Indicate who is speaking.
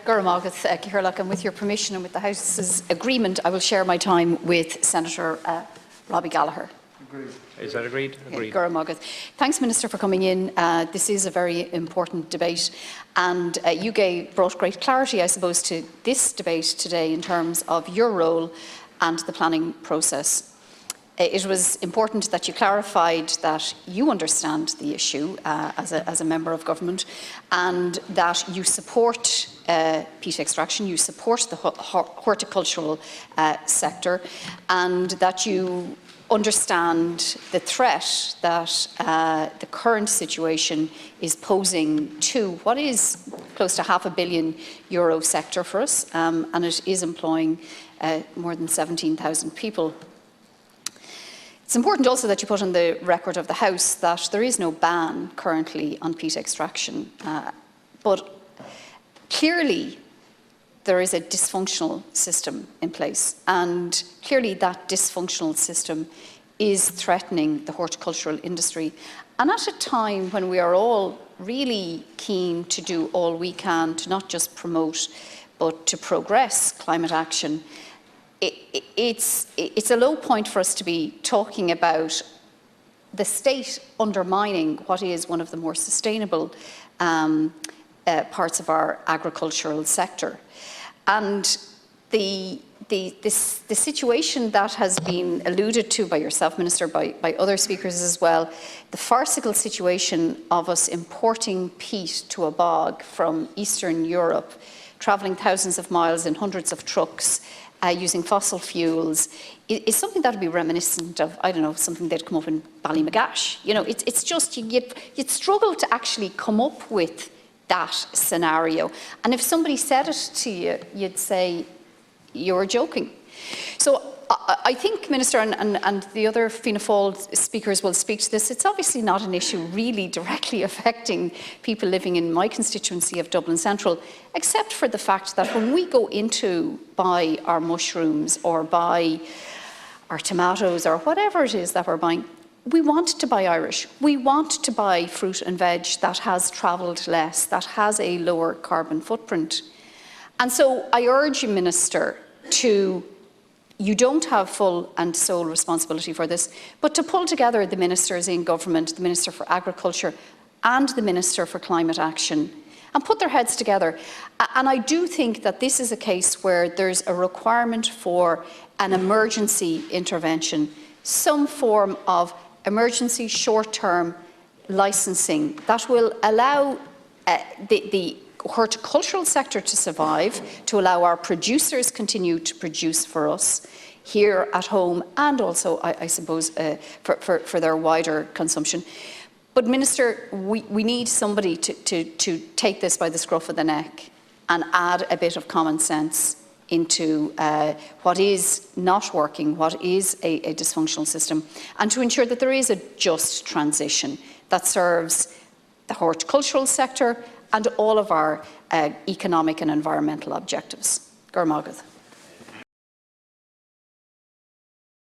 Speaker 1: Guramagat, Ciarlacha, and with your permission and with the House's agreement, I will share my time with Senator Robbie Gallagher.
Speaker 2: Agreed.
Speaker 3: Is that agreed? Agreed.
Speaker 1: Guramagat. Thanks, Minister, for coming in. This is a very important debate, and you brought great clarity, I suppose, to this debate today in terms of your role and the planning process. It was important that you clarified that you understand the issue as a member of government, and that you support peat extraction, you support the horticultural sector, and that you understand the threat that the current situation is posing to what is close to €500 million sector for us, and it is employing more than 17,000 people. It's important also that you put on the record of the House that there is no ban currently on peat extraction, but clearly there is a dysfunctional system in place, and clearly that dysfunctional system is threatening the horticultural industry. And at a time when we are all really keen to do all we can to not just promote but to progress climate action, it's a low point for us to be talking about the state undermining what is one of the more sustainable parts of our agricultural sector. And the situation that has been alluded to by yourself, Minister, by other speakers as well, the farcical situation of us importing peat to a bog from Eastern Europe, travelling thousands of miles in hundreds of trucks, using fossil fuels, is something that would be reminiscent of, I don't know, something that'd come up in Ballymagash. You know, it's just, you'd struggle to actually come up with that scenario. And if somebody said it to you, you'd say, you're joking. So I think, Minister, and the other Fianna Fáil speakers will speak to this, it's obviously not an issue really directly affecting people living in my constituency of Dublin Central, except for the fact that when we go into buy our mushrooms or buy our tomatoes or whatever it is that we're buying, we want to buy Irish. We want to buy fruit and veg that has travelled less, that has a lower carbon footprint. And so I urge you, Minister, you don't have full and sole responsibility for this, but to pull together the ministers in government, the Minister for Agriculture and the Minister for Climate Action, and put their heads together. And I do think that this is a case where there's a requirement for an emergency intervention, some form of emergency short-term licensing that will allow the horticultural sector to survive, to allow our producers continue to produce for us here at home, and also, I suppose, for their wider consumption. But, Minister, we need somebody to take this by the scruff of the neck and add a bit of common sense into what is not working, what is a dysfunctional system, and to ensure that there is a just transition that serves the horticultural sector and all of our economic and environmental objectives. Guramagat.